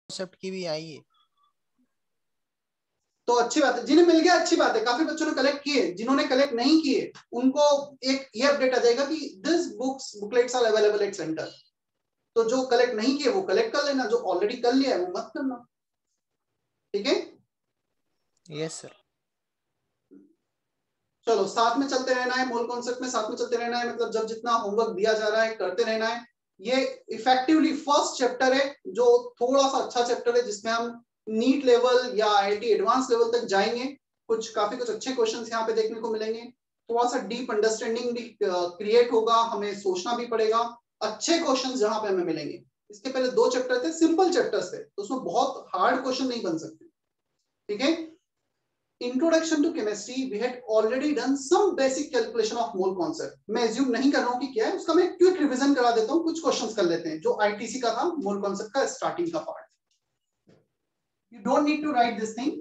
Concept की भी आई है। तो अच्छी बात है, जिन्हें मिल गया अच्छी बात है, काफी बच्चों ने कलेक्ट किए। जिन्होंने कलेक्ट नहीं किए उनको एक ये अपडेट आ जाएगा कि this booklets are available at centre. तो जो कलेक्ट नहीं किए वो कलेक्ट कर लेना, जो ऑलरेडी कर लिया है वो मत करना। ठीक है, यस सर। चलो साथ में चलते रहना है, मोल कॉन्सेप्ट में साथ में चलते रहना है, मतलब जब जितना होमवर्क दिया जा रहा है करते रहना है। ये इफेक्टिवली फर्स्ट चैप्टर है जो थोड़ा सा अच्छा चैप्टर है, जिसमें हम नीट लेवल या आईआईटी एडवांस लेवल तक जाएंगे। काफी कुछ अच्छे क्वेश्चंस यहाँ पे देखने को मिलेंगे। थोड़ा सा डीप अंडरस्टैंडिंग भी क्रिएट होगा, हमें सोचना भी पड़ेगा। अच्छे क्वेश्चंस जहां पे हमें मिलेंगे। इसके पहले 2 चैप्टर थे, सिंपल चैप्टर्स थे, तो उसमें बहुत हार्ड क्वेश्चन नहीं बन सकते। ठीक है, introduction to chemistry we had already done some basic calculation of mole concept. मैं एज्यूम नहीं कर रहा हूं कि क्या है उसका, मैं क्विक रिवीजन करा देता हूं, कुछ क्वेश्चंस कर लेते हैं जो आईटीसी का था, मोल कॉन्सेप्ट का स्टार्टिंग का part. You don't need to write this thing,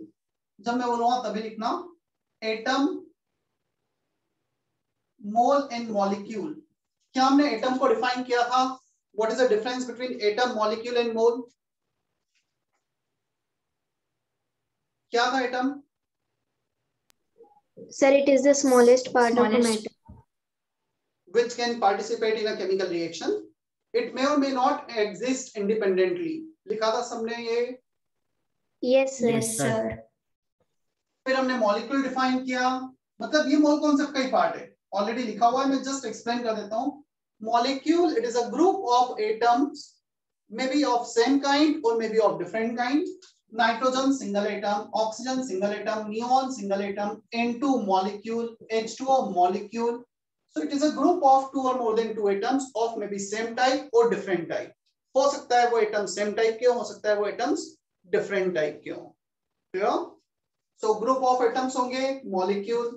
जब मैं बोलूंगा तभी लिखना। Atom, mole and molecule. क्या हमने एटम को डिफाइन किया था? What is the difference between atom, molecule and mole? क्या था atom? Sir, it is the smallest part of a matter. Which can participate in a chemical reaction. It may or may not exist independently. लिखा था सबने ये? Yes, sir. Yes, sir. फिर हमने molecule define किया, मतलब ये मोल कॉन्सेप्ट का ही पार्ट है, ऑलरेडी लिखा हुआ है, मैं जस्ट एक्सप्लेन कर देता हूँ। Molecule, it is a group of atoms, may be of same kind और may be of different kind. Nitrogen single atom, oxygen single atom, neon single atom, N2 molecule, H2O molecule. So it is a group of 2 or more than 2 atoms of maybe same type or different type. हो सकता है वो atom same type के हो सकता है वो atoms different type के हो। Clear? So group of atoms होंगे मॉलिक्यूल।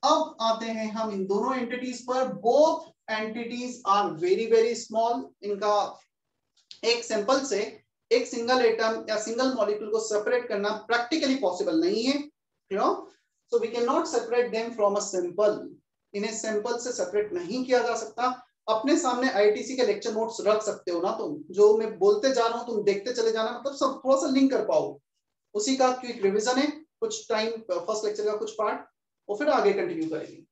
अब आते हैं हम इन दोनों एंटिटीज पर। Both entities are very very small. इनका एक सैंपल से एक सिंगल एटम या सिंगल मॉलिक्यूल को सेपरेट करना प्रैक्टिकली पॉसिबल नहीं है। So we can not separate them from a sample. इन्हें सैंपल से सेपरेट नहीं किया जा सकता। अपने सामने आईटीसी के लेक्चर नोट्स रख सकते हो ना तुम, जो मैं बोलते जा रहा हूं तुम देखते चले जाना, मतलब सब थोड़ा सा लिंक कर पाओ। उसी का क्विक रिवीजन है, कुछ टाइम फर्स्ट लेक्चर का कुछ पार्ट, और फिर आगे कंटिन्यू करेंगे।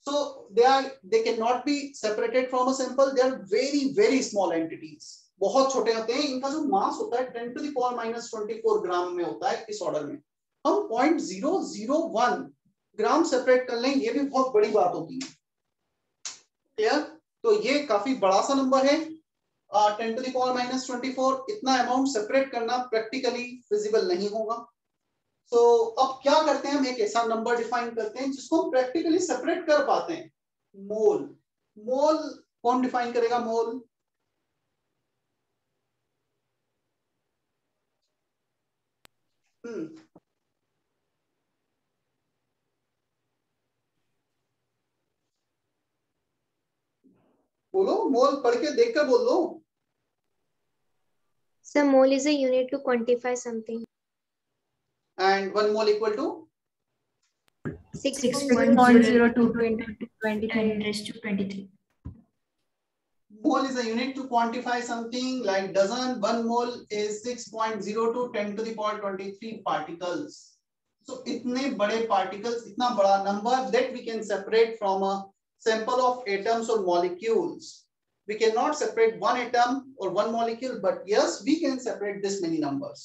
So they cannot be separated from a sample. They are very very small entities. बहुत छोटे होते हैं। इनका जो मास होता है 10 to the power minus 24 ग्राम में होता है इस ऑर्डर में। हम 0.001 ग्राम सेपरेट कर लें, ये भी बहुत बड़ी बात होती है। क्लियर? तो ये काफी बड़ा सा नंबर है। 10 to the power minus 24, इतना अमाउंट सेपरेट करना प्रैक्टिकली फिजिबल नहीं होगा। तो अब क्या करते हैं, हम एक ऐसा नंबर डिफाइन करते हैं जिसको हम प्रैक्टिकली सेपरेट कर पाते हैं। मोल। मोल कौन डिफाइन करेगा? मोल बोलो, मोल पढ़ के देख कर बोल दो। So mole is a unit to quantify something. And 1 mole equal to 6.02 10 raised to 23. Mole is a unit to quantify something like dozen. 1 mole is 6.02 10 to the power 23 particles. So इतने बड़े particles, इतना बड़ा number that we can separate from a sample of atoms or molecules. We cannot separate one atom or one molecule, but yes, we can separate this many numbers.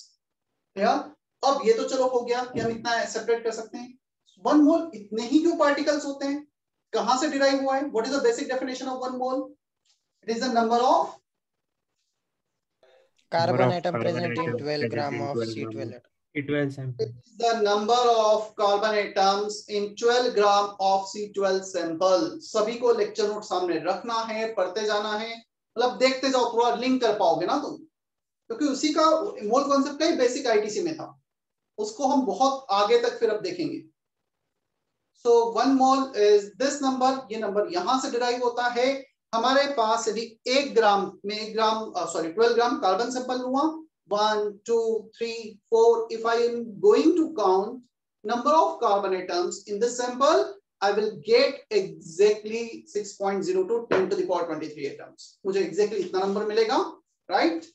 Yeah? अब ये तो चलो हो गया कि हम इतना सेपरेट कर सकते हैं। 1 mole इतने ही क्यों पार्टिकल्स होते हैं? कहां से डिराइव हुआ है? What is the basic definition of 1 mole? It is the number of carbon atom present in 12 gram of C12 sample. It is the number of carbon atoms in 12 gram of C12 sample. सभी को lecture note सामने रखना है, पढ़ते जाना है, मतलब देखते जाओ, थोड़ा लिंक कर पाओगे ना तुम, क्योंकि उसी का मोल कॉन्सेप्ट का ही बेसिक आईटीसी में था। उसको हम बहुत आगे तक फिर अब देखेंगे। सो 1 मोल इज दिस नंबर। ये नंबर यहां से डिराइव होता है। हमारे पास यदि 1 ग्राम में 12 ग्राम कार्बन सैंपल लूंगा, 1 2 3 4, if I am going to count number of carbon atoms in this sample, I will get exactly 6.02 10 to the power 23 atoms. मुझे exactly इतना नंबर मिलेगा, right?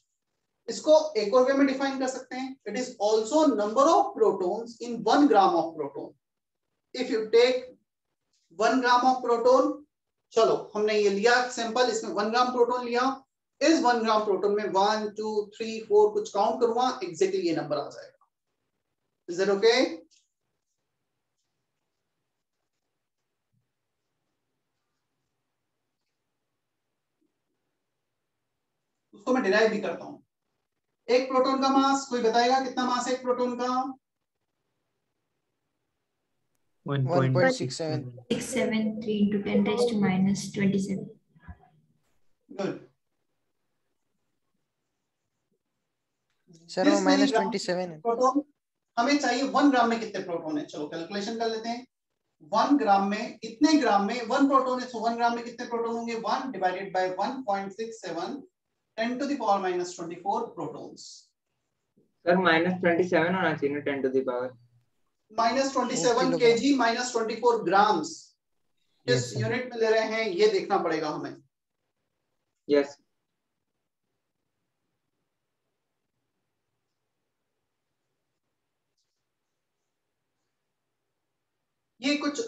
इसको एक और वे में डिफाइन कर सकते हैं, it is also number of protons in 1 gram of proton. If you take 1 gram of proton, चलो हमने ये लिया सैंपल, इसमें 1 ग्राम प्रोटॉन लिया, इस 1 ग्राम प्रोटॉन में 1 2 3 4 कुछ काउंट करूंगा, एग्जैक्टली ये नंबर आ जाएगा। Is that okay? उसको मैं डिराइव भी करता हूं। एक प्रोटॉन का मास कोई बताएगा कितना मास है एक प्रोटॉन का? 1.67। 673 into 10 raised to minus 27. Good. Sir वो -27 है। प्रोटॉन हमें चाहिए 1 ग्राम में कितने प्रोटॉन है, चलो कैलकुलेशन कर लेते हैं। 1 ग्राम में कितने ग्राम में 1 प्रोटॉन है, तो 1 ग्राम में कितने प्रोटॉन होंगे? 1 divided by 1.67 10 to the power minus 24 protons। Sir -27 होना चाहिए 10 to the power -27 kilogram. kg -24 grams किस Yes, sir. यूनिट में ले रहे हैं ये देखना पड़ेगा हमें। यस ये कुछ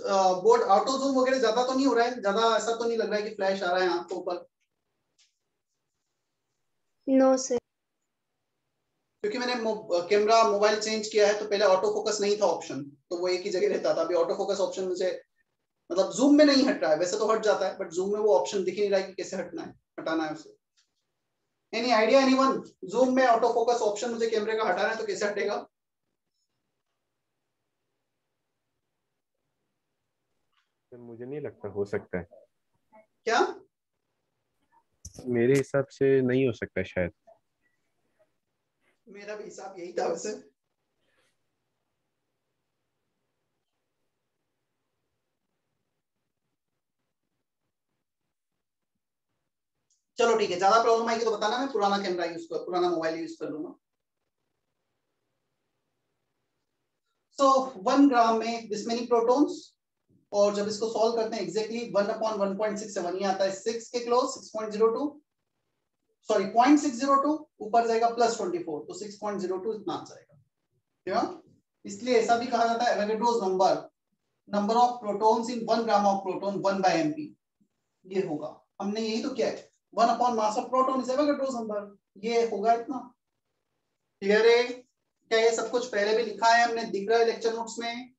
बोर्ड ऑटो जूम वगैरह ज्यादा तो नहीं हो रहा है, ज्यादा ऐसा तो नहीं लग रहा है कि फ्लैश आ रहा है आपको ऊपर? No, sir. क्योंकि मैंने कैमरा मोबाइल चेंज किया है, तो पहले ऑटो फोकस नहीं था ऑप्शन, तो वो एक ही जगह रहता था। अभी ऑटो फोकस ऑप्शन मुझे मतलब जूम में नहीं हट रहा है, वैसे तो हट जाता है बट जूम में वो ऑप्शन दिख नहीं रहा है कि कैसे हटना है, हटाना है उसे। Any idea anyone? जूम में ऑटो फोकस ऑप्शन मुझे कैमरे का हटाना है तो कैसे हटेगा? मुझे नहीं लगता हो सकता है, क्या? मेरे हिसाब से नहीं हो सकता शायद। मेरा भी हिसाब यही था वैसे। चलो ठीक है, ज्यादा प्रॉब्लम आएगी तो बताना, मैं पुराना कैमरा यूज कर, पुराना मोबाइल यूज कर लूंगा। सो 1 ग्राम में दिस मेनी प्रोटॉन्स, और जब इसको सॉल्व करते हैं एग्जैक्टली 1/1.67 ये आता है 6 के क्लोज 6.02, सॉरी 0.602, ऊपर जाएगा +24 तो 6.02 इतना आ जाएगा। क्या? इसलिए ऐसा भी कहा जाता है Avogadro's number of protons in 1 gram of proton 1/mp, ये होगा। हमने यही तो किया है, 1/मास of proton is Avogadro's number, ये होगा इतना। क्लियर है? क्या ये सब कुछ पहले भी लिखा है हमने, दिख रहा है लेक्चर नोट्स में?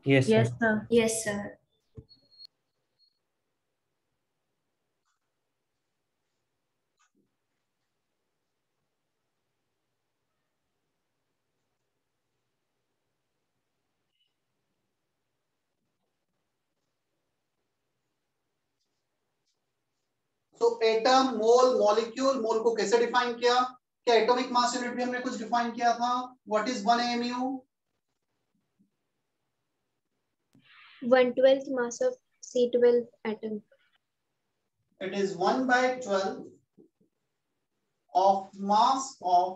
Yes, sir. Yes, sir. तो एटम, मोल, मॉलिक्यूल, मोल को कैसे डिफाइन किया? क्या एटॉमिक मास यूनिट भी हमने कुछ डिफाइन किया था? What is 1 AMU? 1/12 mass of C12 atom. It is 1/12 of mass of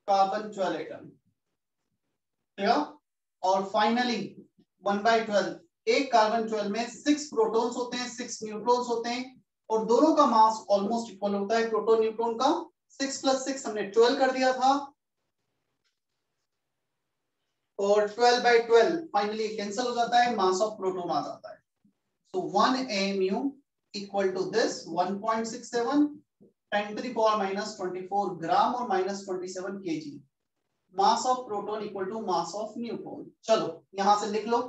carbon 12 atom। ठीक? और फाइनली 1/12, एक कार्बन 12 में 6 प्रोटॉन्स होते हैं, 6 न्यूट्रॉन्स होते हैं, और दोनों का मास ऑलमोस्ट इक्वल होता है प्रोटॉन न्यूट्रॉन का। 6 + 6 हमने 12 कर दिया था, और 12/12 फाइनली कैंसिल हो जाता है, मास ऑफ प्रोटॉन आ जाता है। So 1 AMU equal to this 1.67 10⁻⁻24 gram और -27 kg। Mass of proton equal to mass of neutron. चलो यहां से लिख लो,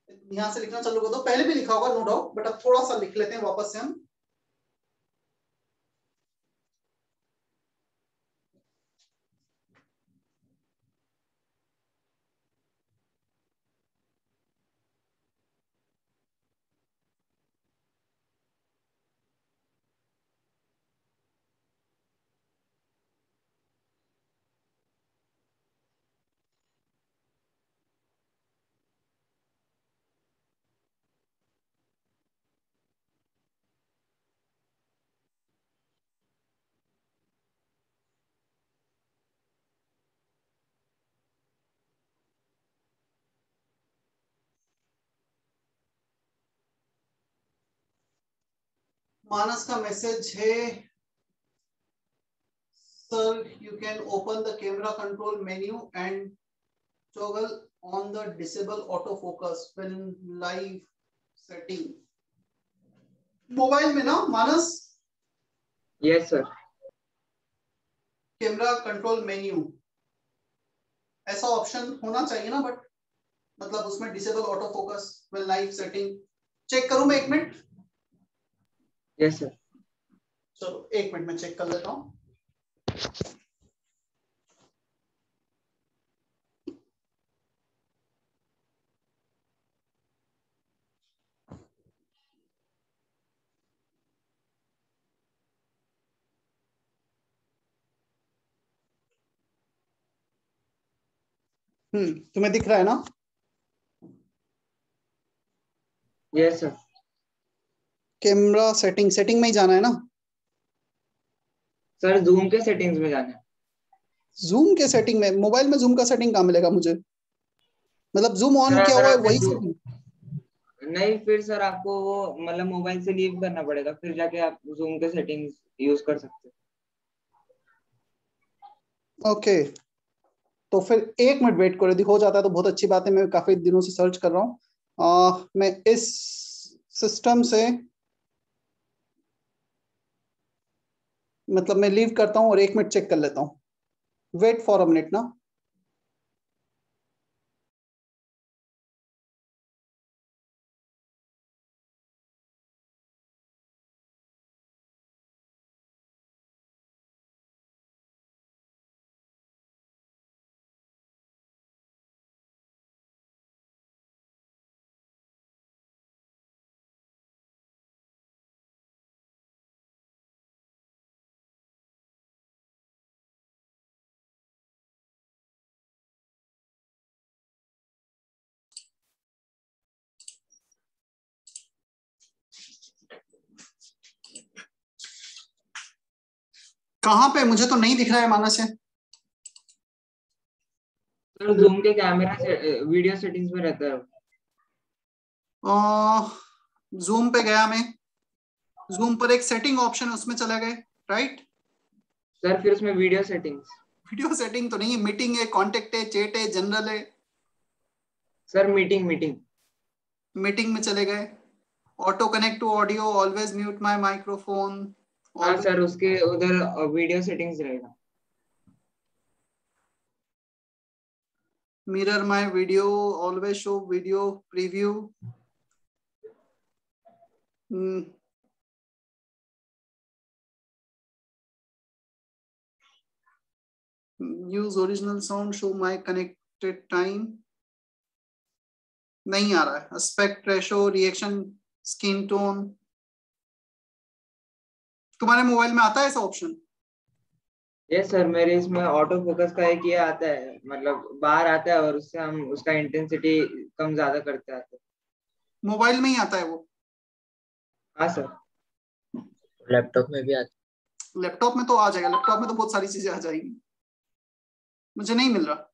यहां से लिखना चालू कर दो, पहले भी लिखा होगा नो डाउट, बट अब थोड़ा सा लिख लेते हैं वापस से हम। मानस का मैसेज है you can open the camera control menu and toggle on the disable autofocus when live setting. Mobile में ना Manas? Yes sir. Camera control menu ऐसा ऑप्शन होना चाहिए ना, बट मतलब उसमें disable auto focus when live setting check करूं मैं 1 मिनट? Yes sir. चलो 1 मिनट में चेक कर लेता हूं। तुम्हें दिख रहा है ना? Yes sir. कैमरा सेटिंग में ही जाना है ना? सर जूम के सेटिंग्स में जाना है। जूम के सेटिंग में? मोबाइल में जूम का सेटिंग कहाँ मिलेगा मुझे? मतलब जूम ऑन सर किया अगर हुआ है आपने वही सेटिंग? नहीं, फिर सर आपको वो मतलब मोबाइल से लीव करना पड़ेगा, फिर जाके आप जूम के सेटिंग्स यूज कर सकते हो। ओके, तो फिर 1 मिनट वेट करो, यदि हो जाता है तो बहुत अच्छी बात है। मैं काफी दिनों से सर्च कर रहा हूँ। मैं इस सिस्टम से मतलब मैं लीव करता हूँ और 1 मिनट चेक कर लेता हूँ। वेट फॉर अ मिनट ना। कहाँ पे? मुझे तो नहीं दिख रहा है मानस है। सर जूम के कैमरा से वीडियो सेटिंग्स में रहता है। जूम पे गया मैं, जूम पर एक सेटिंग ऑप्शन है उसमें चले गए, राइट? सर फिर उसमें वीडियो सेटिंग तो नहीं है, मीटिंग है, कांटेक्ट है, चैट है, जनरल है। सर मीटिंग मीटिंग में चले गए। Auto connect to audio, always mute my microphone. हाँ सर, उसके उधर वीडियो सेटिंग्स रहेगा। Mirror my video, always show video preview. Use original sound, show my connected time. नहीं आ रहा है। Aspect ratio, reaction, skin tone. तुम्हारे मोबाइल में आता है ऐसा ऑप्शन? यस सर, मेरे इसमें ऑटो फोकस का एक ये आता है, मतलब बाहर आता है और उससे हम उसका इंटेंसिटी कम ज्यादा करते आते हैं। मोबाइल में ही आता है वो? हाँ सर। लैपटॉप में भी आता लैपटॉप में तो आ जाएगा, लैपटॉप में तो बहुत सारी चीजें आ जाएगी। मुझे नहीं मिल रहा।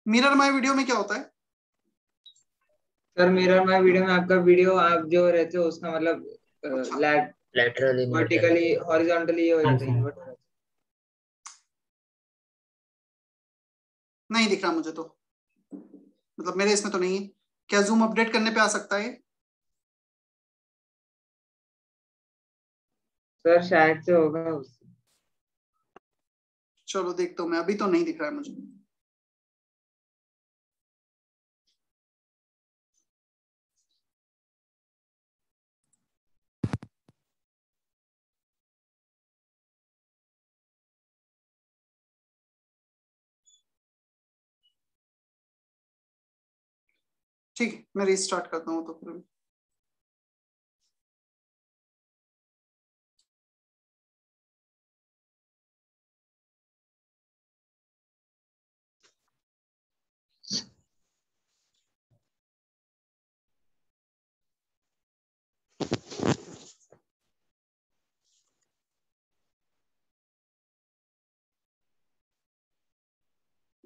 मिरर माय वीडियो में क्या होता है? सर मिरर माय वीडियो में आपका वीडियो आप जो रहते हो उसका मतलब अच्छा। लैटरली वर्टिकली हॉरिजॉन्टली ये हो जाता है, इन्वर्ट हो जाता है। नहीं दिख रहा मुझे तो, मतलब मेरे इसमें तो नहीं है। क्या जूम अपडेट करने पे आ सकता है? सर शायद से होगा उससे। चलो देखता हूँ मैं, अभी तो नहीं दिख रहा है मुझे। ठीक है, मैं रीस्टार्ट करता हूँ तो फिर।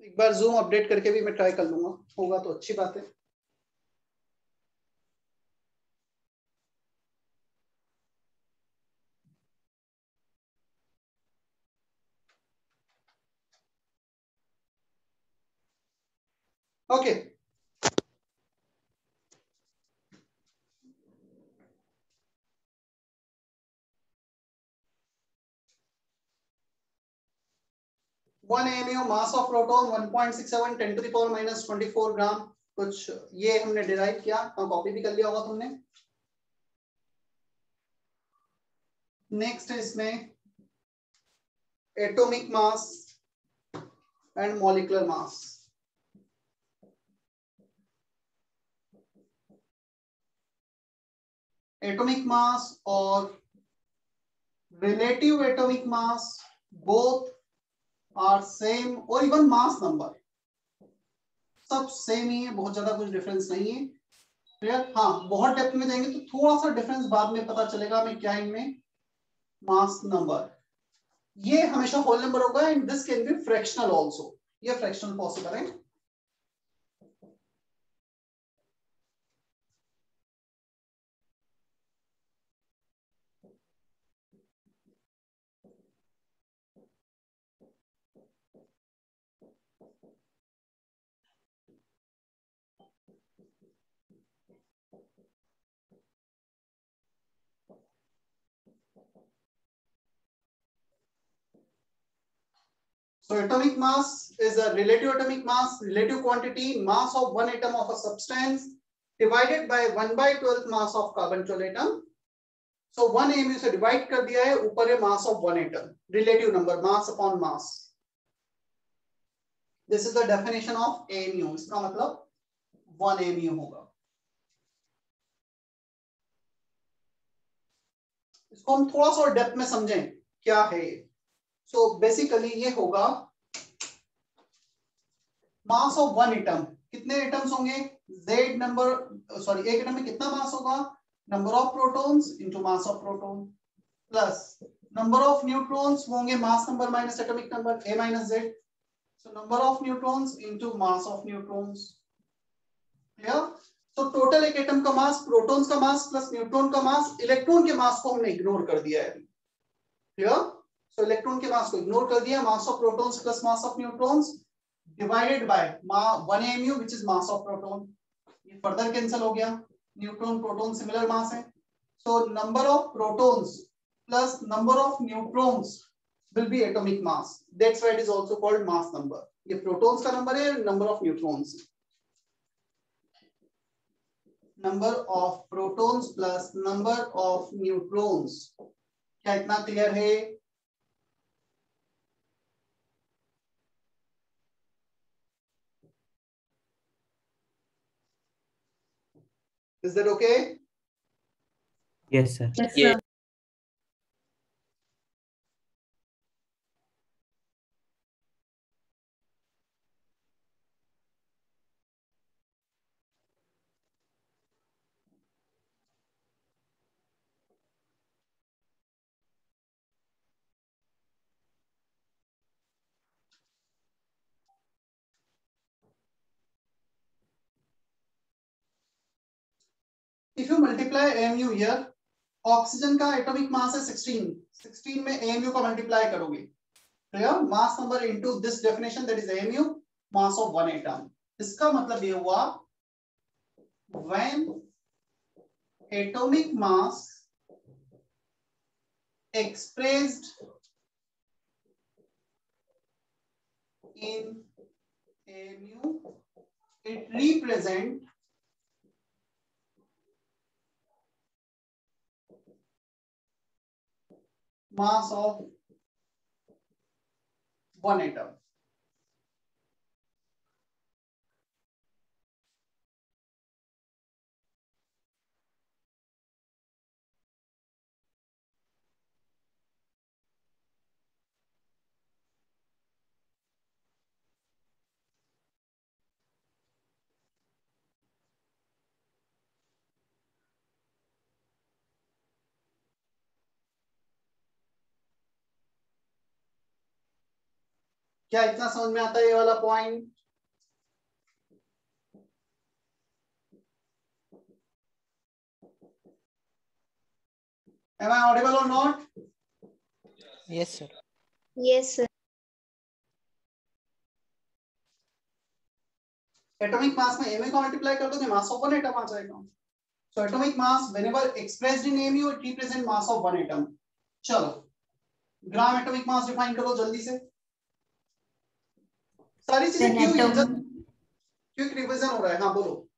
एक बार जूम अपडेट करके भी मैं ट्राई कर लूंगा, होगा तो अच्छी बात है। Okay one AMU mass of proton 1.67 10 to the power minus 24 ग्राम। कुछ ये हमने डिराइव किया, कॉपी भी कर लिया होगा तुमने। नेक्स्ट है इसमें atomic mass and molecular mass. Atomic mass और relative atomic mass both are same, और इवन मास नंबर सब सेम ही है, बहुत ज्यादा कुछ डिफरेंस नहीं है। क्लियर? हाँ, बहुत डेप्थ में जाएंगे तो थोड़ा सा डिफरेंस बाद में पता चलेगा हमें क्या इनमें। मास नंबर ये हमेशा होल नंबर होगा, and this can be fractional also, ये फ्रैक्शनल पॉसिबल है। So atomic mass is a relative atomic mass, relative quantity, mass of one atom of a substance divided by 1/12 mass of carbon 12 atom. So 1 AMU से divide कर दिया है, ऊपर है mass of one atom, relative number, mass upon mass. This is the definition of AMU. इसका मतलब 1 AMU होगा। इसको हम थोड़ा सा डेप्थ में समझें क्या है। सो बेसिकली ये होगा मास ऑफ वन एटम। कितने एटम्स होंगे? Z नंबर, सॉरी एक एटम में कितना मास होगा? Number of protons into mass of proton plus number of neutrons होंगे mass number minus atomic number A minus Z। So number of neutrons into mass of neutrons. Clear? तो total एक atom का mass, protons का mass plus neutron का मास, electron के मास को हमने ignore कर दिया है। क्लियर? सो इलेक्ट्रॉन के मास को इग्नोर कर दिया, mass of protons plus mass of neutrons divided by 1 AMU which is mass of proton. ये फर्दर कैंसिल हो गया, न्यूट्रॉन प्रोटॉन सिमिलर मास है। सो number of protons plus number of neutrons will be atomic mass. That's why it is also called mass number. ये protons का number है, number of neutrons. Number of protons plus number of neutrons. क्या इतना clear है? Is that okay? Yes, sir. Yes, Yeah. sir. If you multiply AMU here, oxygen का atomic mass है 16, 16 में AMU का मल्टीप्लाई करोगे, clear? Mass number into this definition that is AMU, mass of one atom. इसका मतलब ये हुआ when atomic mass expressed in AMU, it represent mass of one atom. क्या इतना समझ में आता है ये वाला point? Am I audible or not? Yes, sir. Yes, sir. Atomic mass में m को मल्टीप्लाई कर दोगे मास ऑफ वन एटम आ जाएगा। So atomic mass whenever expressed in mu it represent mass of one atom. चलो ग्राम एटॉमिक मास डिफाइन करो जल्दी से। सारी चीजें When क्यों atom- क्विक रिवीजन हो रहा है। हाँ बोलो।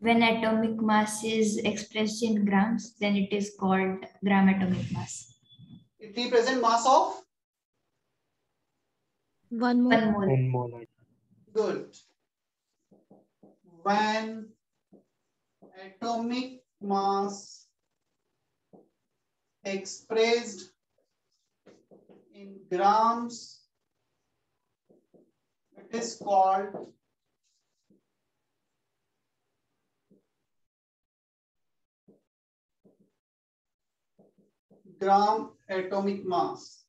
When atomic mass is expressed in grams, then it is called gram atomic mass. It represent mass of 1 mole. 1 mole. 1 mole. good. When atomic mass expressed in grams, it is called gram atomic mass.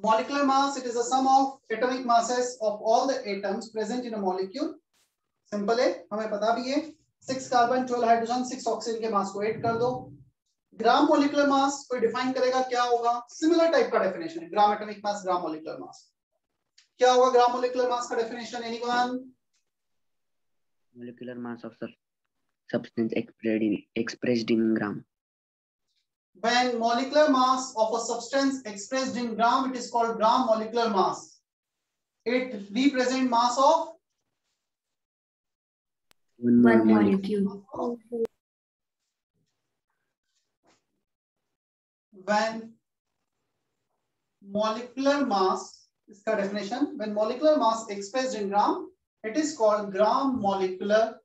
Molecular mass, it is a sum of atomic masses of all the atoms present in a molecule. Simple है, हमें पता भी है 6 carbon 12 hydrogen 6 oxygen के मास को add कर दो। Gram molecular mass कोई डिफाइन करेगा क्या होगा? सिमिलर टाइप का डेफिनेशन है, ग्राम atomic mass gram molecular mass. क्या होगा ग्राम मोलिकुलर मास का definition? Anyone? Molecular mass of substance expressed in gram. When molecular mass of a substance expressed in gram, it is called gram molecular mass. It represents mass of One molecule. when molecular mass, इसका definition, when molecular mass expressed in gram, it is called gram molecular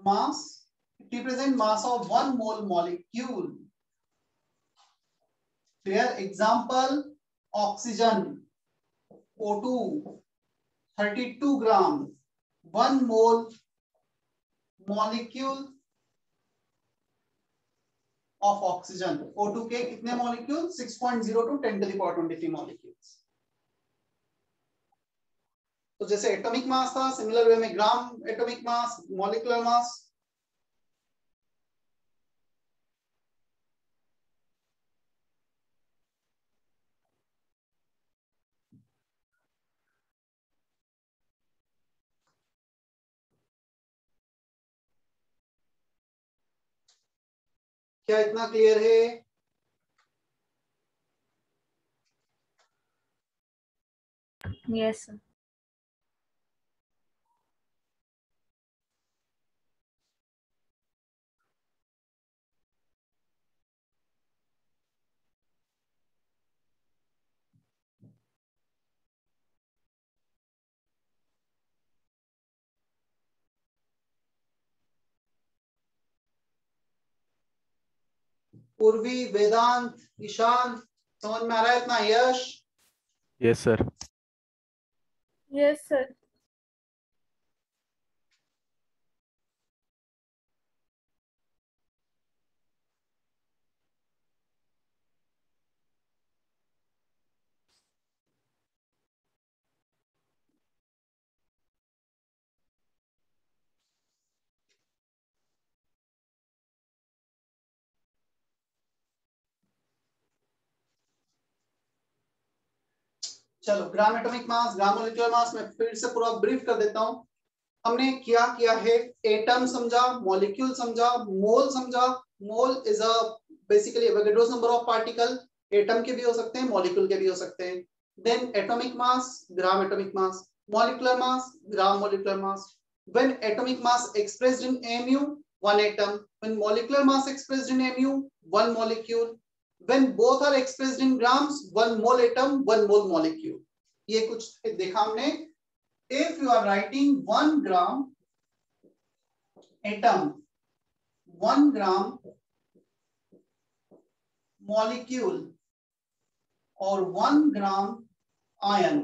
mass. It represents mass of 1 mole molecule. Clear? Example, oxygen, O2, 32 gram, 1 mole molecule of oxygen. O2 के कितने molecule? 6.02 10 to the power 23 molecules. तो जैसे atomic mass था, similar way में ग्राम atomic mass, molecular mass. क्या इतना clear है? Yes, sir. पूर्वी, वेदांत, ईशान, समझ में आ रहा है इतना? यश, यस सर। Yes, sir. चलो ग्राम एटॉमिक मास, ग्राम मॉलिक्यूलर मास में फिर से पूरा ब्रीफ कर देता हूं. हमने क्या किया है? एटम समझा, मॉलिक्यूल समझा, मोल समझा. Mole is a basically Avogadro's number of particle. Atom के भी हो सकते हैं, मॉलिक्यूल के भी हो सकते हैं. Then atomic mass, gram atomic mass, molecular mass, gram molecular mass. When atomic mass expressed in mu, one atom. When molecular mass expressed in mu, one molecule. When both are expressed in grams, 1 mole atom, 1 mole molecule. ये कुछ देखा हमने. If you are writing 1 gram atom, 1 gram molecule or 1 gram ion,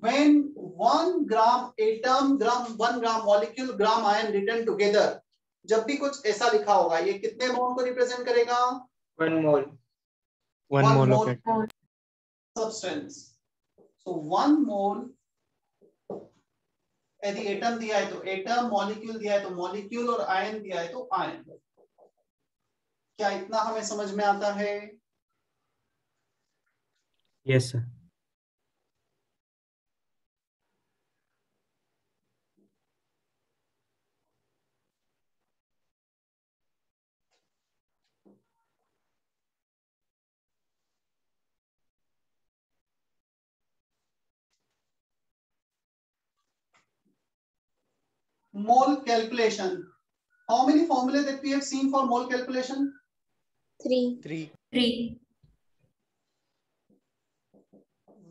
when 1 gram atom, 1 gram molecule, gram ion written together, जब भी कुछ ऐसा लिखा होगा, ये कितने मोल को रिप्रेजेंट करेगा? 1 mole. 1 mole of it. substance. So 1 mole, यदि एटम दिया है तो एटम, मॉलिक्यूल दिया है तो मॉलिक्यूल, और आयन दिया है तो आयन. क्या इतना हमें समझ में आता है? Yes, sir. Mole calculation. How many formulae that we have seen for mole calculation? 3. 3.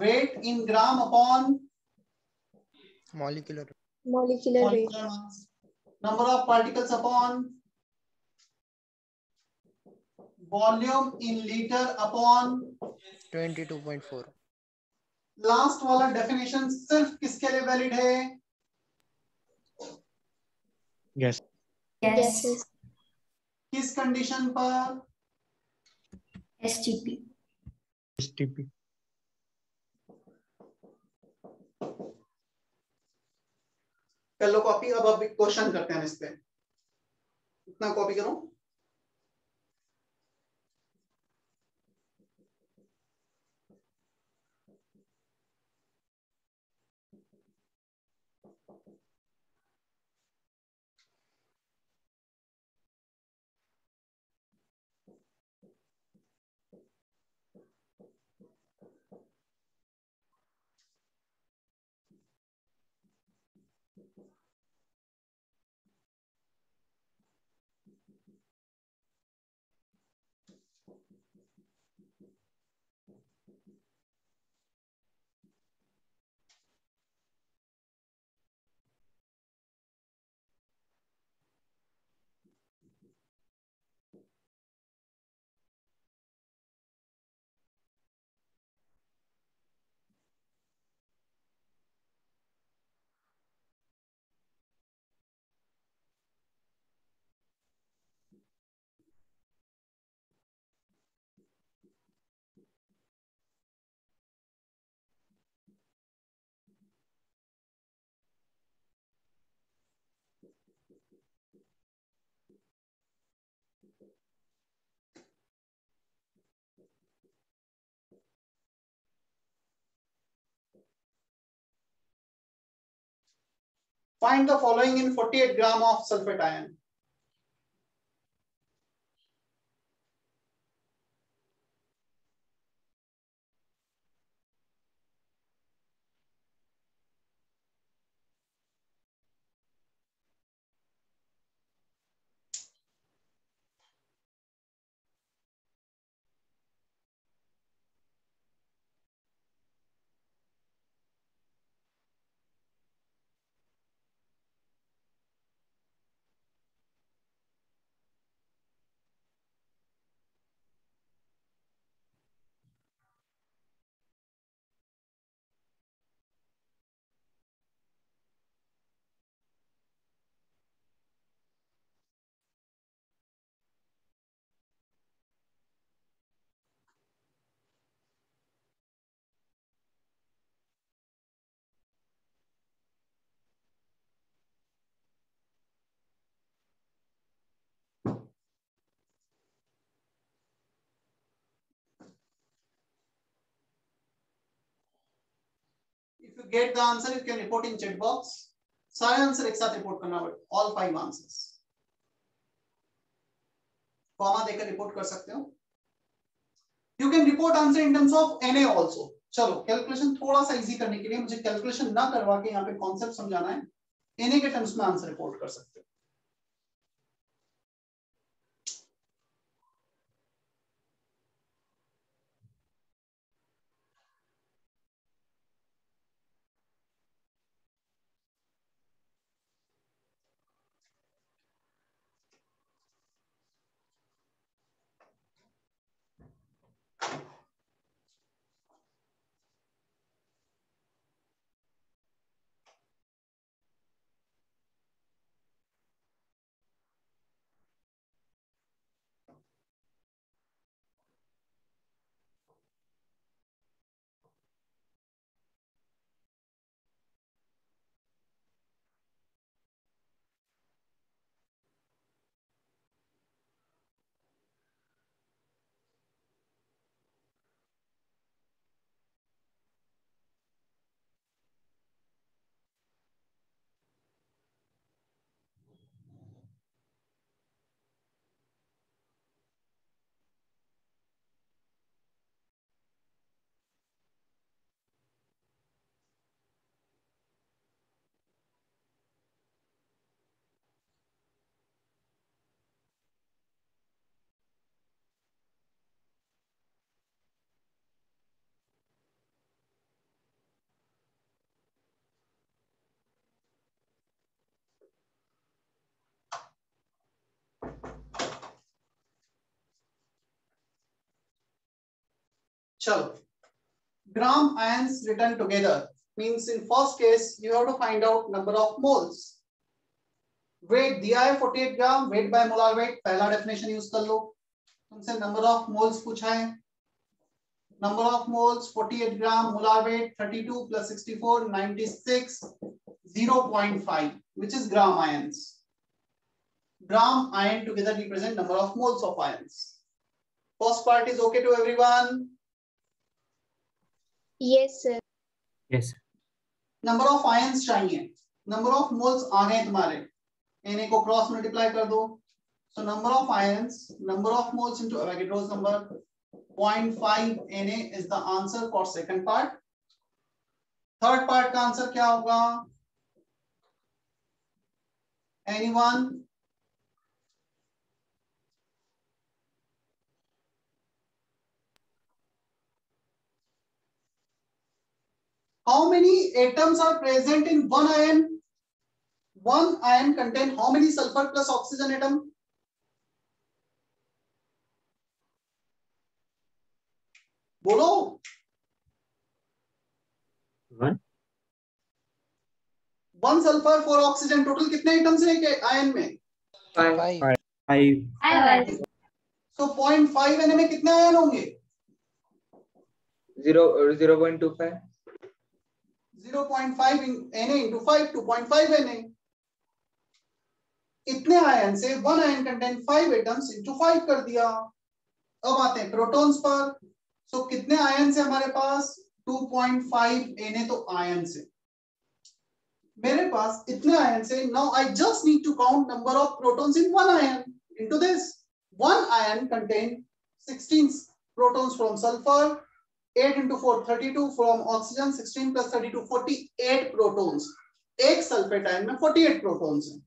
Weight in gram upon Molecular. Molecular weight. molecular mass. Number of particles upon volume in liter upon 22.4. Last वाला definition सिर्फ किसके लिए valid है? Yes. Yes. Yes. किस condition पर? STP. STP. कर लो copy. अब question करते हैं इस पे. इतना कॉपी करो. Find the following in 48 gram of sulfate ion. If you get the answer, you can report in chat box. सारे आंसर एक साथ रिपोर्ट करना पड़े, all 5 answers. कॉमा देकर रिपोर्ट कर सकते हो. You can report answer in terms of Na also. चलो कैलकुलेशन थोड़ा सा इजी करने के लिए मुझे कैलकुलेशन ना करवा के यहाँ पे कॉन्सेप्ट समझाना है. Na के टर्म्स में आंसर रिपोर्ट कर सकते हो. चलो gram ions written together means in first case you have to find out number of moles. weight दिया है 48 ग्राम, weight by molar weight पहला डेफिनेशन यूज कर लो. तुमसे नंबर ऑफ मोल्स पूछा है. Number of moles 48 gram, molar weight 32 plus 64 96 0.5 which is gram ions. Gram ion together represent number of moles of ions. First part is okay to everyone? Yes, sir. Yes. Number of ions चाहिए. Number of moles आ गए तुम्हारे. Na को cross multiply कर दो. सो number of ions, number of moles into Avogadro's number 0.5 Na is the answer for second part. Third part का answer क्या होगा? Anyone? How many atoms are present in one ion? One ion contain how many sulfur plus oxygen atom? बोलो. One sulfur, 4 oxygen, total कितने atoms हैं ion में? 5. So 0.5 Na में कितने ion होंगे? 0.25. 0.5 Na into 5, 2.5 Na. इतने आयन से one ion contain 5 atoms into 5 कर दिया। अब आते हैं प्रोटॉन्स पर। सो कितने आयन से हमारे पास 2.5 Na तो आयन से मेरे पास इतने आयन से now I just need to count number of protons in one ion into this. One ion contain 16 protons from sulfur, 8 into 4 32 from oxygen, 16 plus 32 48 protons। एक सल्फेट आयन में 48 protons हैं।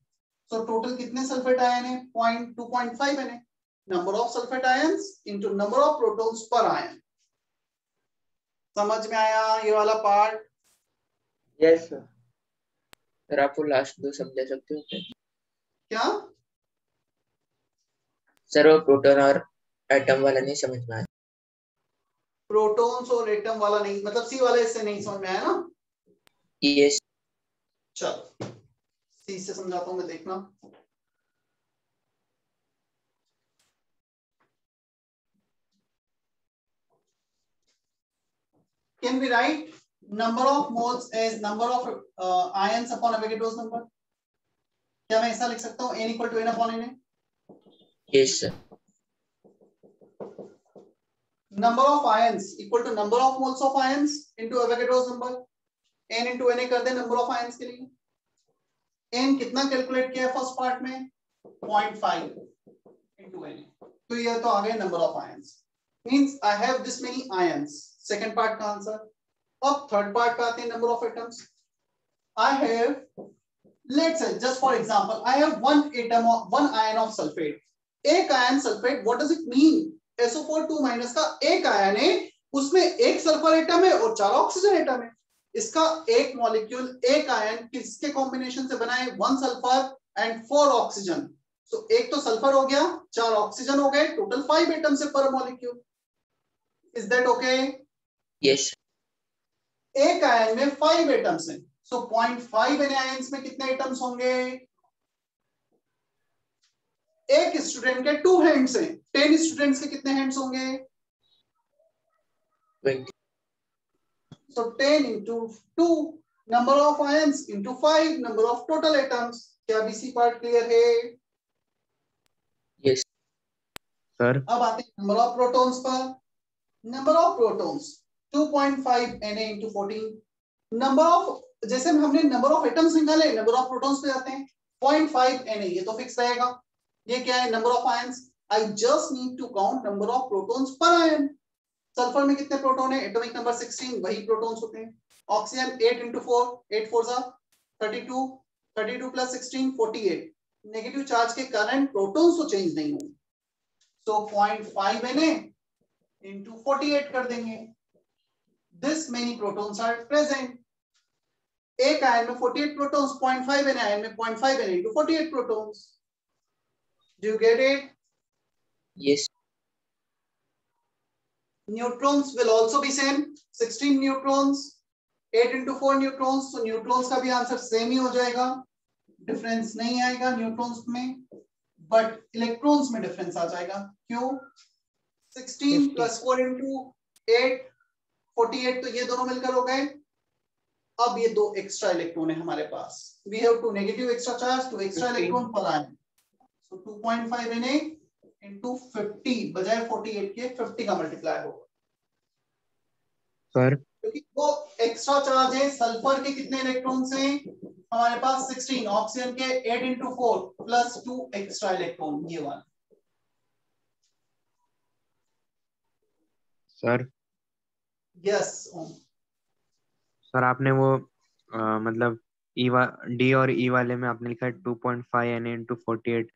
So total कितने sulphate ion है 2.5 है। Number of sulphate ions into number of protons per ion. समझ में आया ये वाला पार्ट? Yes sir. सर आप वो लास्ट दो समझा सकते हो क्या? सर वो प्रोटॉन और एटम वाला नहीं समझ में आया। प्रोटॉन्स और एटम वाला नहीं मतलब सी वाला इससे नहीं समझ में आया ना? यस। चल सी से समझाता हूं मैं, देखना। Can we write number of moles as number of ions upon Avogadro's number? क्या मैं ऐसा लिख सकता हूँ n equal to n upon Na? Yes sir. Number of ions equal to number of moles of ions into Avogadro's number। n into Na कर दे number of ions के लिए। n कितना कैलकुलेट किया है फर्स्ट पार्ट में 0.5 into Na, तो ये तो आ गया number of ions. Means I have this many ions. Second part का आंसर। अब थर्ड पार्ट पे आते हैं number of atoms. I have let's say just for example I have one ion of sulphate. एक ion sulphate what does it mean? SO4 का एक ion है, उसमें एक सल्फर एटम है और 4 ऑक्सीजन एटम है। इसका एक मॉलिक्यूल एक आयन किसके कॉम्बिनेशन से बना है? 1 सल्फर एंड 4 ऑक्सीजन। सो एक तो सल्फर हो गया, 4 ऑक्सीजन हो गए, टोटल 5 एटम से पर molecule. Is that okay? Yes. एक आयन में 5 एटम्स हैं। सो 0.5 Na आयंस में कितने एटम्स होंगे? एक स्टूडेंट के 2 हैंड्स हैं, 10 स्टूडेंट्स के कितने हैंड्स होंगे? 20। So 10 into 2 number of ions into 5 number of total atoms। क्या BC पार्ट क्लियर है? Yes sir. अब आते हैं नंबर ऑफ प्रोटॉन्स पर। Number of protons 2.5 Na into 14। Number of, जैसे हमने नंबर ऑफ एटम्स निकाले, नंबर ऑफ प्रोटॉन्स पे जाते हैं। 0.5 Na ये तो फिक्स रहेगा। ये क्या है? Number of ions. I just need to count number of protons per ion. Sulphur में कितने प्रोटॉन है? एटॉमिक नंबर 16, वही प्रोटॉन्स होते हैं। Oxygen 8 into 4, 8 4 32, 32 plus 16 48। Negative charge के कारण प्रोटॉन्स तो चेंज नहीं होंगे। सो 0.5 Na into 48 कर देंगे। This many protons are present. एक आयन में 48 प्रोटॉन्स, 0.5 Na आयन में 0.5 Na into 48 protons. Do you get it? Yes. Neutrons will also be same, 16 neutrons, 8 into 4 neutrons। तो neutrons का भी आंसर सेम ही हो जाएगा, डिफरेंस नहीं आएगा न्यूट्रॉन्स में, बट इलेक्ट्रॉन्स में डिफरेंस आ जाएगा। क्यों? 16 plus 4 into 8 48, तो ये दोनों मिलकर हो गए। अब ये दो एक्स्ट्रा इलेक्ट्रॉन है हमारे पास। We have 2 negative extra charge, 2 extra electron पर आए। So 2.5 Na into 50 बजाय 48 के 50 का मल्टीप्लाई होगा। सर क्योंकि वो एक्स्ट्रा चार्ज है। सल्फर के कितने इलेक्ट्रॉन्स हैं हमारे पास? 16। ऑक्सीजन के 8 into 4 plus 2 एक्स्ट्रा इलेक्ट्रॉन, ये वाला। सर यस सर आपने वो मतलब डी और ई वाले में आपने लिखा है 2.5 Na into 48,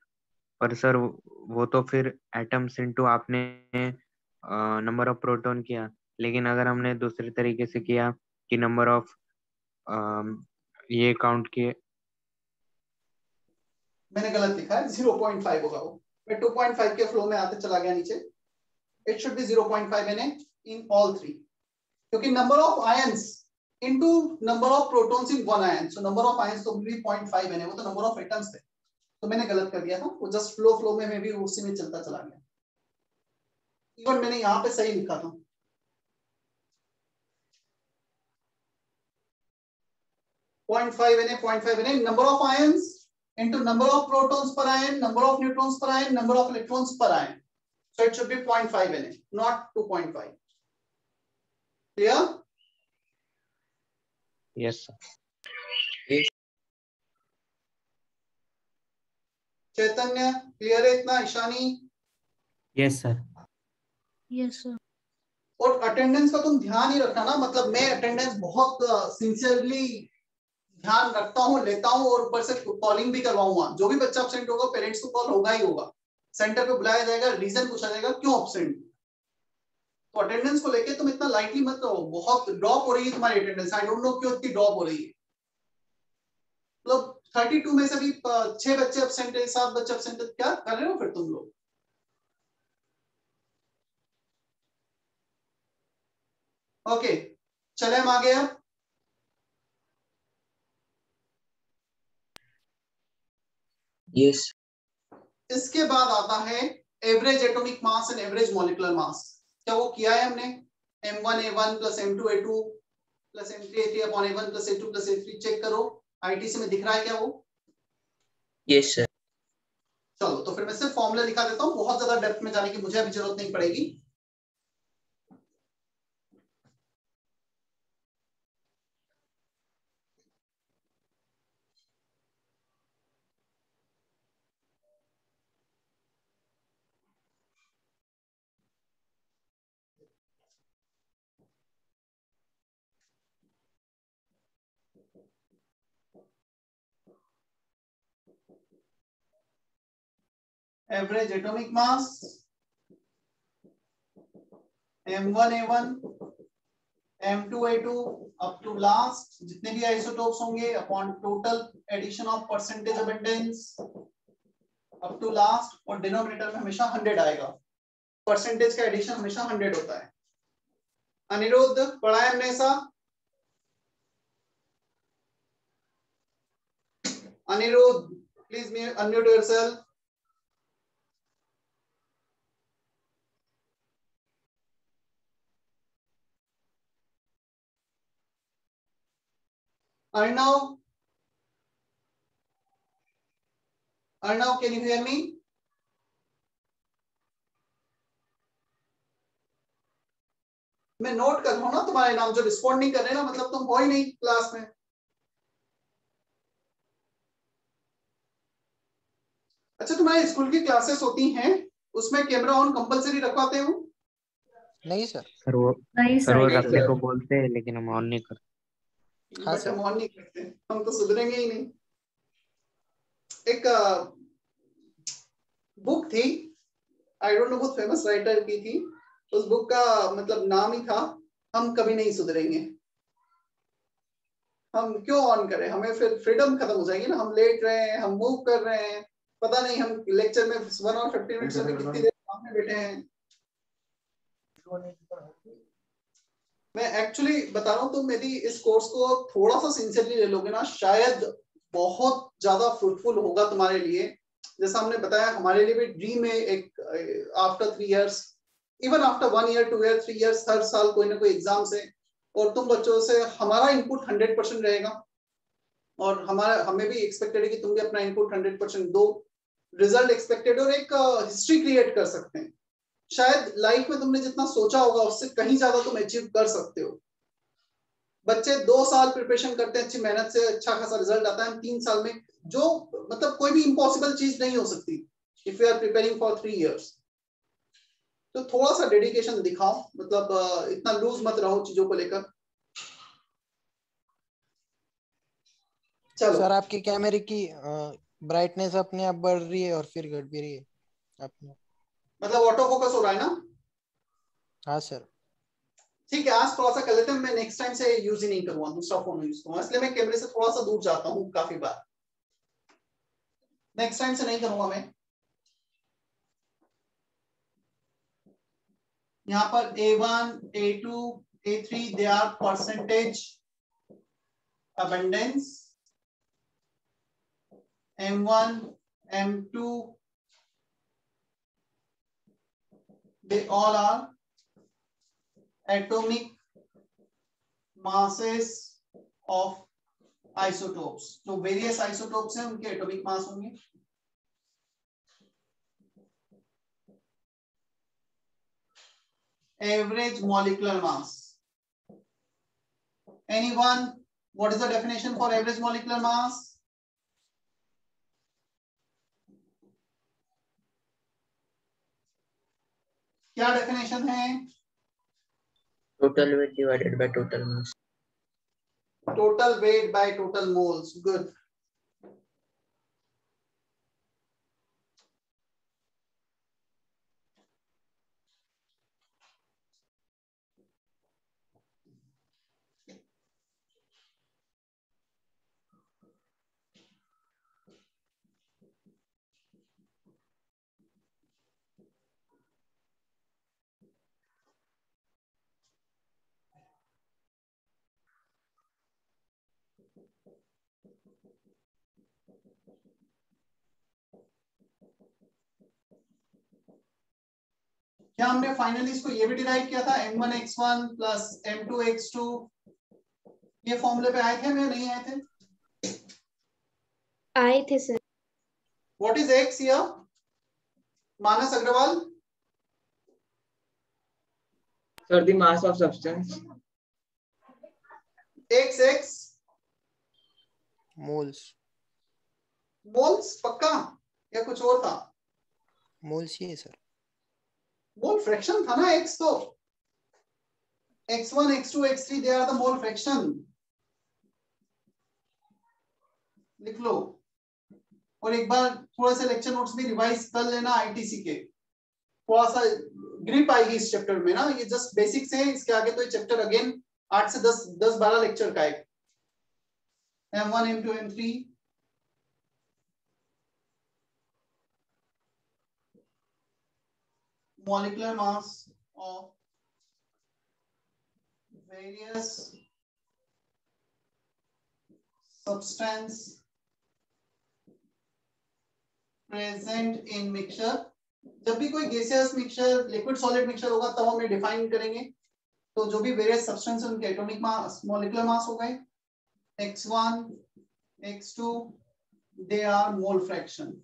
पर सर वो तो फिर एटम्स इनटू आपने नंबर ऑफ प्रोटॉन किया। लेकिन अगर हमने दूसरे तरीके से किया कि नंबर ऑफ ये काउंट किए। मैंने गलत लिखा है, 0.5 होगा वो। मैं 2.5 के फ्लो में आते चला गया नीचे। It should be 0.5 Na in all 3, क्योंकि number of ions into number of protons in one ion. So number of ions तो भी 0.5 Na, वो तो नंबर ऑफ एटम्स थे, तो मैंने गलत कर दिया था। वो जस्ट फ्लो में भी उसी में चलता चला गया। इवन मैंने यहाँ पे सही लिखा था। .5 Na, 0.5 Na, number of ions into number of protons per ion, number of neutrons per ion, number of electrons per ion. So it should be 0.5 Na, not 2.5. Clear? Yes, sir. Chaitanya clear है इतना? Ishani? Yes, sir. Yes, sir. और attendance का तुम ध्यान ही रखना ना, मतलब मैं अटेंडेंस बहुत सिंसियरली ध्यान रखता हूँ, लेता हूँ और ऊपर से कॉलिंग भी करवाऊंगा। जो भी बच्चा एब्सेंट होगा पेरेंट्स को कॉल होगा ही होगा, सेंटर पे बुलाया जाएगा, रीजन पूछा जाएगा क्यों एब्सेंट। तो अटेंडेंस को लेके तुम इतना लाइटली मत लो, बहुत ड्रॉप हो रही है तुम्हारी अटेंडेंस, आई डोंट नो क्यों इतनी ड्रॉप हो रही है। मतलब 32 में से भी 6 बच्चे एब्सेंट है, 7 बच्चे एब्सेंट है, क्या कर रहे हो फिर तुम लोग? ओके, चले हम आगे। अब यस। इसके बाद आता है average atomic mass and average molecular mass. क्या वो किया है हमने? m1a1 plus m2a2 plus m3a3 upon a1 plus a2 plus a3 check करो, आईटीसी में दिख रहा है क्या वो? Yes sir. चलो तो फिर मैं सिर्फ फॉर्मूला लिखा देता हूँ, बहुत ज्यादा डेप्थ में जाने की मुझे अभी जरूरत नहीं पड़ेगी। Average atomic mass m1a1 m2a2 up to last जितने भी आइसोटोप्स होंगे upon total addition of percentage abundance up to last, और डिनोमिनेटर में हमेशा 100 आएगा, परसेंटेज का एडिशन हमेशा 100 होता है। अनिरुद्ध पढ़ा है हमने ऐसा? Anirudh please unmute yourself. Arnav, can you hear me? मैं नोट कर रहा हूं ना तुम्हारे नाम, जो रिस्पॉन्ड नहीं कर रहे ना मतलब तुम हो ही नहीं क्लास में। अच्छा, तुम्हारे स्कूल की क्लासेस होती हैं उसमें कैमरा ऑन कंपलसरी रखवाते हो? नहीं सर। सर वो नहीं सर वो सर। रखने को बोलते हैं लेकिन हम ऑन नहीं करते। हाँ बट हम सर। ऑन नहीं करते, हम तो सुधरेंगे ही नहीं। एक बुक थी, आई डोंट नो, बहुत फेमस राइटर की थी, उस बुक का मतलब नाम ही था हम कभी नहीं सुधरेंगे। हम क्यों ऑन करें, हमें फिर फ्रीडम खत्म हो जाएगी ना। हम लेट रहे हैं, हम मूव कर रहे हैं, पता नहीं हम लेक्चर में 1 और 50 मिनट से कितनी देर सामने बैठे हैं। मैं एक्चुअली बता रहा हूँ, तुम यदि इस कोर्स को थोड़ा सा सिंसियरली ले लोगे ना, शायद बहुत ज्यादा फ्रूटफुल होगा तुम्हारे लिए। जैसा हमने बताया, हमारे लिए भी ड्रीम है एक after 3 years, even after 1 year 2 year 3 years, हर साल कोई ना कोई एग्जाम से, और तुम बच्चों से हमारा इनपुट 100% रहेगा, और हमें भी एक्सपेक्टेड है कि तुम भी अपना इनपुट 100% दो। रिजल्ट एक्सपेक्टेड, और एक हिस्ट्री क्रिएट कर सकते हैं। शायद लाइफ में तुमने जितना सोचा होगा उससे कहीं ज्यादा तुम अचीव कर सकते हो। बच्चे 2 साल प्रिपरेशन करते हैं अच्छी मेहनत से, अच्छा खासा रिजल्ट आता है 3 साल में, जो मतलब कोई भी इम्पॉसिबल चीज नहीं हो सकती if you are preparing for 3 years. तो थोड़ा सा डेडिकेशन दिखाओ, मतलब इतना लूज मत रहो चीजों को लेकर। चलो सर आपके कैमरे की ब्राइटनेस अपने आप बढ़ रही है और फिर घट भी रही है अपने। मतलब ऑटो फोकस हो रहा है ना? हाँ सर। ठीक है, आज थोड़ा सा कर लेते हैं। मैं नेक्स्ट टाइम से यूज ही नहीं करूंगा, दूसरा फोन यूज करूंगा, इसलिए मैं कैमरे से थोड़ा सा दूर जाता हूँ काफी बार। नेक्स्ट टाइम से नहीं करूंगा मैं। यहाँ पर A1, A2, A3 they are percentage abundance, M1, M2 they all are atomic masses of isotopes, जो वेरियस आइसोटोप्स हैं उनके एटॉमिक मास होंगे। Average molecular mass, anyone, what is the definition for average molecular mass? क्या definition है? Total weight divided by total mass. Total weight by total moles, good. क्या हमने finally इसको ये भी डिराइव किया था, m1x1 प्लस m2x2, ये फॉर्मूले पे आए थे या नहीं आए थे? आए थे sir. What is x here? Manas Agarwal, Sir, the mass of substance. x moles. Moles पक्का या कुछ और था? मोल्स ही है सर। मोल फ्रैक्शन था ना x, तो x1 x2 x3 they are the mole fraction, लिख लो। और एक बार थोड़ा सा लेक्चर नोट्स भी रिवाइज कर लेना आईटीसी के, थोड़ा सा ग्रिप आएगी इस चैप्टर में ना, ये जस्ट बेसिक्स है, इसके आगे तो ये चैप्टर अगेन 8 से 10-12 लेक्चर का है। m1 m2 m3, molecular mass of various substance present in mixture। जब भी कोई gaseous mixture, liquid solid mixture होगा तब हम डिफाइन करेंगे। तो जो भी वेरियस सब्सटेंस है उनके एटॉमिक मास, मॉलिक्यूलर मास हो गए x1 x2, they are mole fraction.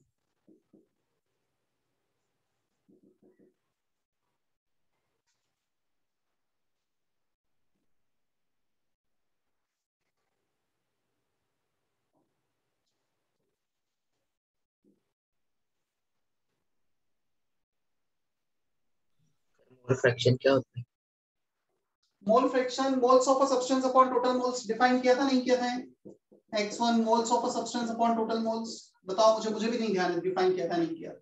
Mole fraction क्या होता है? Mole fraction, moles of a substance upon total moles define किया था नहीं किया था? x1 moles of a substance upon total moles, बताओ मुझे भी नहीं ध्यान है डिफाइन किया था नहीं किया।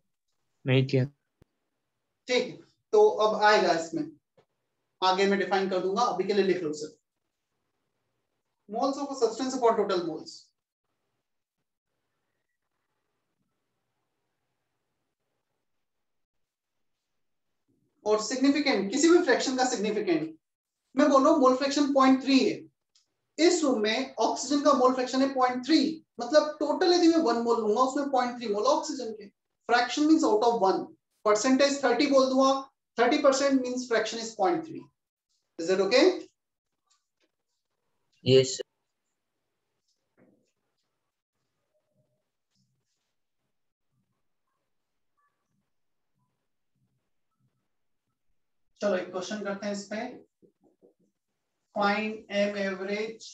नहीं किया। ठीक है, तो अब आएगा इसमें, आगे मैं डिफाइन कर दूंगा, अभी के लिए लिख लो सिर्फ moles of a substance upon total moles. और सिग्निफिकेंट, किसी भी फ्रैक्शन का सिग्निफिकेंट, मैं बोल रहा हूँ मोल फ्रैक्शन 0.3 है, इस रूम में ऑक्सीजन का मोल फ्रैक्शन है 0.3, मतलब टोटल यदि मैं 1 मोल लूंगा उसमें 0.3 मोल ऑक्सीजन के, fraction means out of 1, percentage 30 बोल दूंगा, 30% means fraction is 0.3। Is it okay? Yes. चलो एक क्वेश्चन करते हैं इस पे, फाइंड एम एवरेज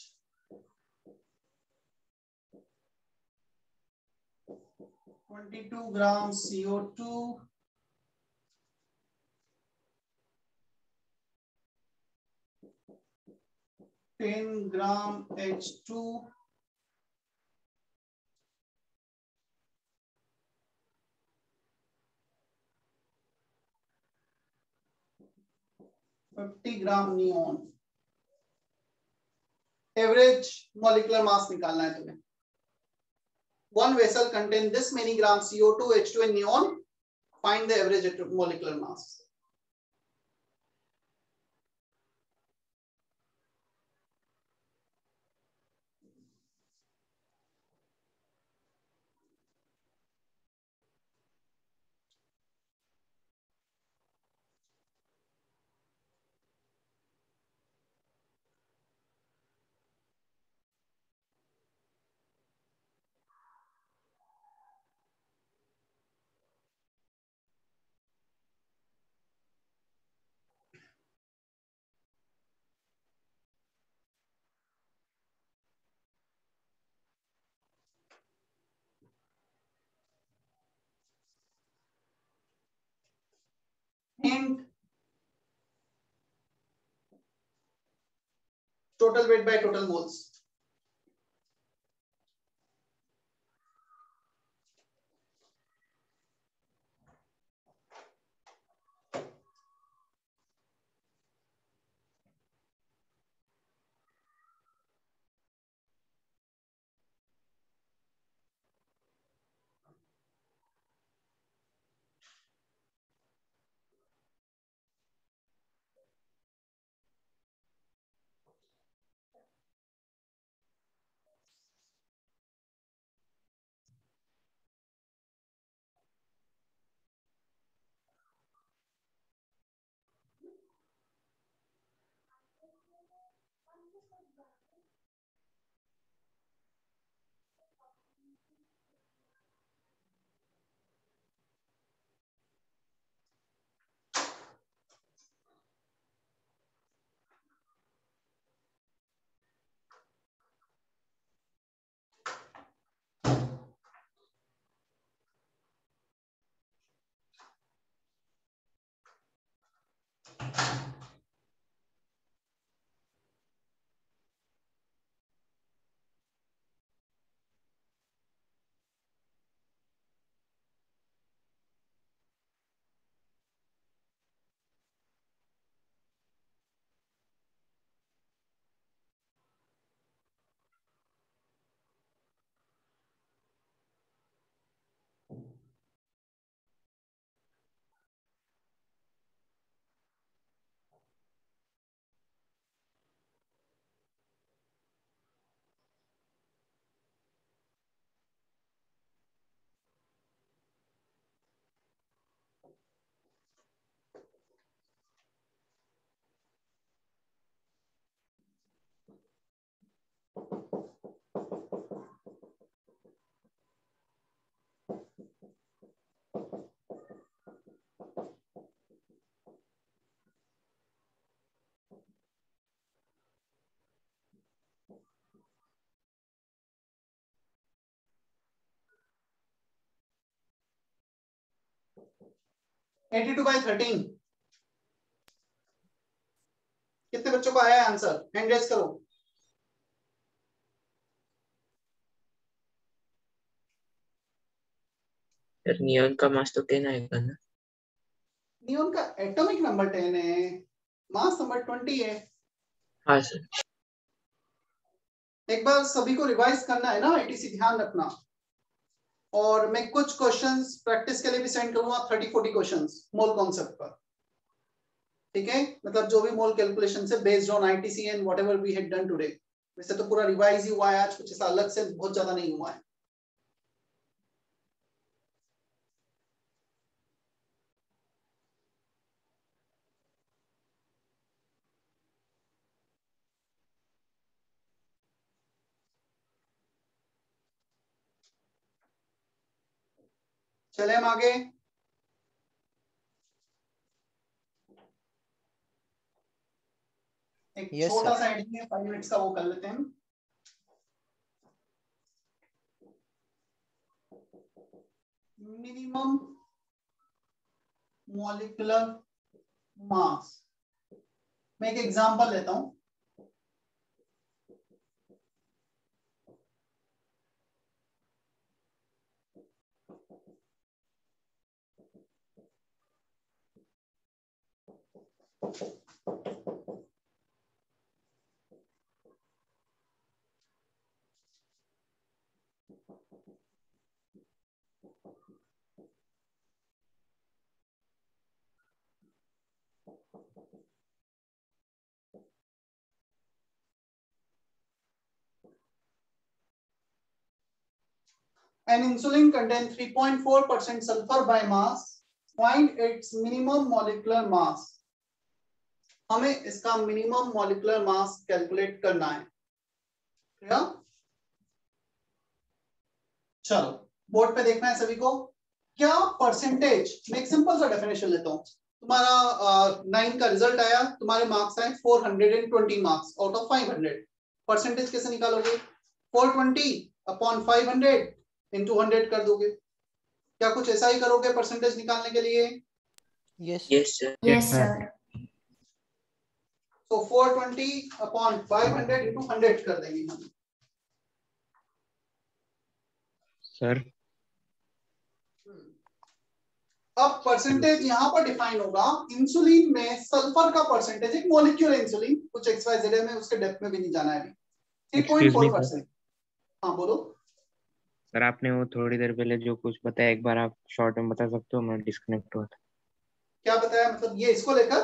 22 ग्राम CO2 10 ग्राम H2 50 ग्राम नियॉन। एवरेज मॉलिक्यूलर मास निकालना है तुम्हें। One vessel contain this many gram CO2, H2 and neon. Find the average molecular mass. Hint, total weight by total moles. Eighty 82/13। कितने बच्चों को आया है आंसर? हैंड रेज करो। Sir neon का मास तो 10 आएगा ना? नियॉन का एटॉमिक नंबर 10 है, मास नंबर 20 है। हाँ सर। एक बार सभी को रिवाइज करना है ना, एटीसी ध्यान रखना। और मैं कुछ क्वेश्चंस प्रैक्टिस के लिए भी सेंड करूंगा, 30-40 क्वेश्चंस मोल कॉन्सेप्ट पर। ठीक है, मतलब जो भी मोल कैलकुलेशन से based on ITC and whatever we had done today. वैसे तो पूरा रिवाइज ही हुआ है आज, कुछ ऐसा अलग से बहुत ज्यादा नहीं हुआ है। चले हम आगे। एक छोटा सा एडिटिंग है 5 मिनट्स का, वो कर लेते हैं। मिनिमम मॉलिक्यूलर मास। मैं एक एग्जांपल लेता हूं। An insulin contains 3.4% sulfur by mass. Find its minimum molecular mass. हमें इसका मिनिमम मॉलिक्यूलर मास कैलकुलेट करना है। क्लियर? चलो बोर्ड पे देखना है सभी को। क्या परसेंटेज, मैं एक सिंपल सा डेफिनेशन लेता हूं। तुम्हारा 9 का रिजल्ट आया, तुम्हारे मार्क्स आए 420 मार्क्स आउट ऑफ 500। परसेंटेज कैसे निकालोगे? 420 अपॉन 500 into 100 कर दोगे। क्या कुछ ऐसा ही करोगे परसेंटेज निकालने के लिए? Yes. Yes, sir. Yes, sir. तो 420 अपॉन 500 इंटू 100 कर देंगे हम। सर अब परसेंटेज यहाँ पर डिफाइन होगा इंसुलिन में सल्फर का परसेंटेज, एक मॉलिक्यूल इंसुलिन कुछ XYZ में, उसके डेप्थ में भी नहीं जाना है अभी, 3.4%। हाँ बोलो सर, आपने वो थोड़ी देर पहले जो कुछ बताया एक बार आप शॉर्ट में बता सकते हो, मैं डिस्कनेक्ट हुआ था। क्या बताया, मतलब ये इसको लेकर?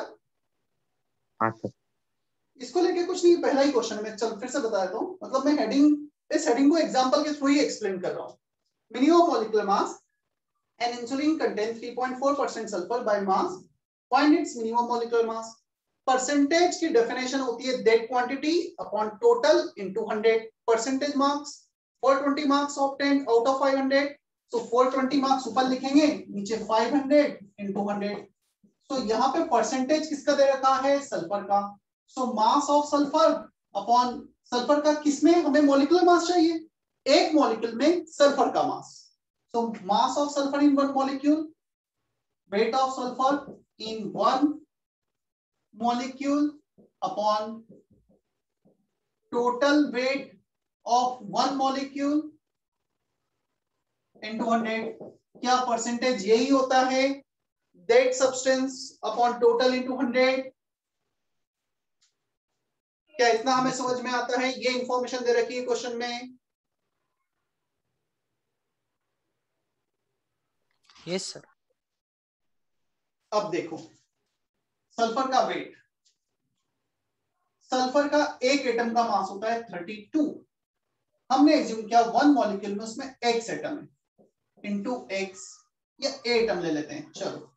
हाँ सर। इसको लेके कुछ नहीं, पहला ही क्वेश्चन में, चल फिर से बता देता हूँ। मतलब मैं हेडिंग, इस हेडिंग को एग्जांपल के थ्रू ही एक्सप्लेन कर रहा हूँ। Minimum molecular mass an insulin contain 3.4% sulphur by mass, find its minimum molecular mass. Percentage की डेफिनेशन होती है that quantity upon total into 100। Percentage marks 420 marks obtained out of 500, तो 420 marks ऊपर लिखेंगे, नीचे 500 इनटू 100। तो यहाँ पे परसेंटेज किसका दे रखा है, सल्फर का। So mass of sulphur upon sulphur का, किसमें हमें मॉलिक्यूलर मास चाहिए, एक मॉलिक्यूल में सल्फर का mass. So mass of sulphur in one molecule, weight of sulphur in one molecule upon total weight of one molecule into 100। क्या percentage यही होता है, that substance upon total into 100। क्या इतना हमें समझ में आता है? ये इंफॉर्मेशन दे रखी है क्वेश्चन में। Yes sir. अब देखो सल्फर का वेट, सल्फर का एक एटम का मास होता है 32। हमने एज्यूम किया वन मॉलिक्यूल में उसमें x एटम है, इंटू x, या एटम ले लेते हैं, चलो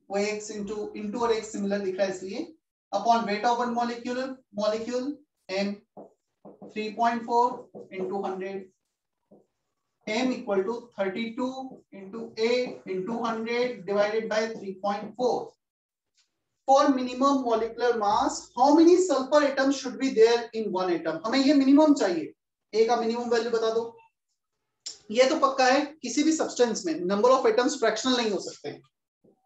वो x इंटू और x सिमिलर दिख रहा है इसलिए, upon weight of one molecule m 3.4 into 100, m equal to 32 into a into 100 divided by 3.4। For minimum molecular mass, how many sulfur atoms should be there in one atom? हमें ये minimum चाहिए, A का minimum value बता दो। ये तो पक्का है किसी भी सब्सटेंस में नंबर ऑफ एटम्स फ्रैक्शनल नहीं हो सकते।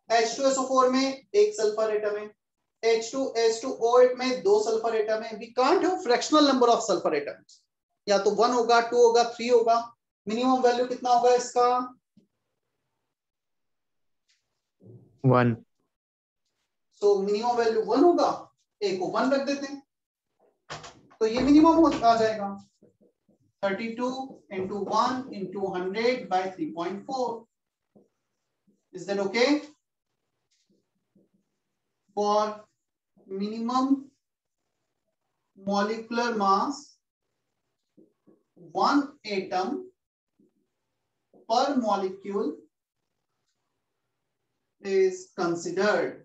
H2SO4 में एक सल्फर एटम है, H2S2O8 में दो सल्फर एटम है। We can't have fractional number of sulphur atoms, या तो 1 होगा, 2 होगा, 3 होगा। मिनिमम वैल्यू कितना होगा इसका, 1। सो मिनिमम वैल्यू 1 होगा, A को 1 रख देते हैं, तो ये मिनिमम आ जाएगा 32 into 1 into 100 by 3.4. Is that okay? For minimum molecular mass, one atom per molecule is considered.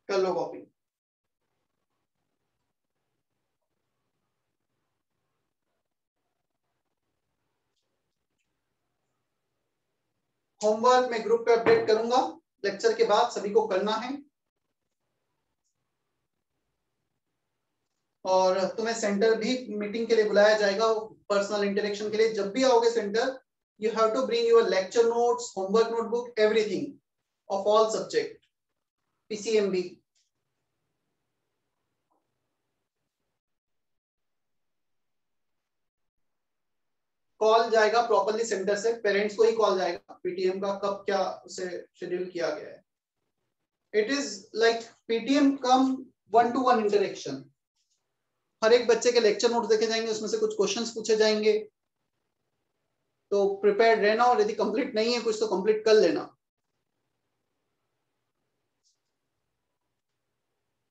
कर लो कॉपी। होमवर्क मैं ग्रुप पे अपडेट करूंगा, लेक्चर के बाद सभी को करना है। और तुम्हें सेंटर भी मीटिंग के लिए बुलाया जाएगा, पर्सनल इंटरेक्शन के लिए। जब भी आओगे centre, you have to bring your lecture notes, homework notebook, everything of all subject, PCMB। Call जाएगा प्रॉपर्ली सेंटर से, पेरेंट्स को ही कॉल जाएगा, पीटीएम का कब क्या उसे शेड्यूल किया गया है। It is like PTM cum 1-to-1 interaction. हर एक बच्चे के लेक्चर नोट देखे जाएंगे, उसमें से कुछ क्वेश्चंस पूछे जाएंगे, तो प्रिपेयर्ड रहना। और यदि कंप्लीट नहीं है कुछ तो कंप्लीट कर लेना।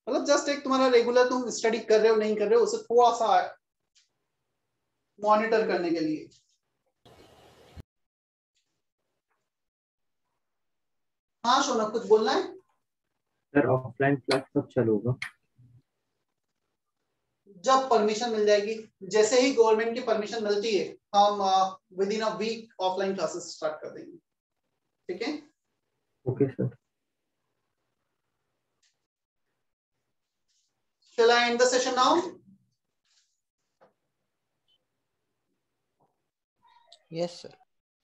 मतलब जस्ट एक तुम्हारा रेगुलर तुम स्टडी कर रहे हो नहीं कर रहे हो, उसे थोड़ा सा मॉनिटर करने के लिए। हाँ शौनक, कुछ बोलना है? सर ऑफलाइन क्लास कब चालू होगा? जब परमिशन मिल जाएगी, जैसे ही गवर्नमेंट की परमिशन मिलती है, हम within a week offline classes start कर देंगे। ठीक है? Okay sir. Shall I end the session now? Yes sir.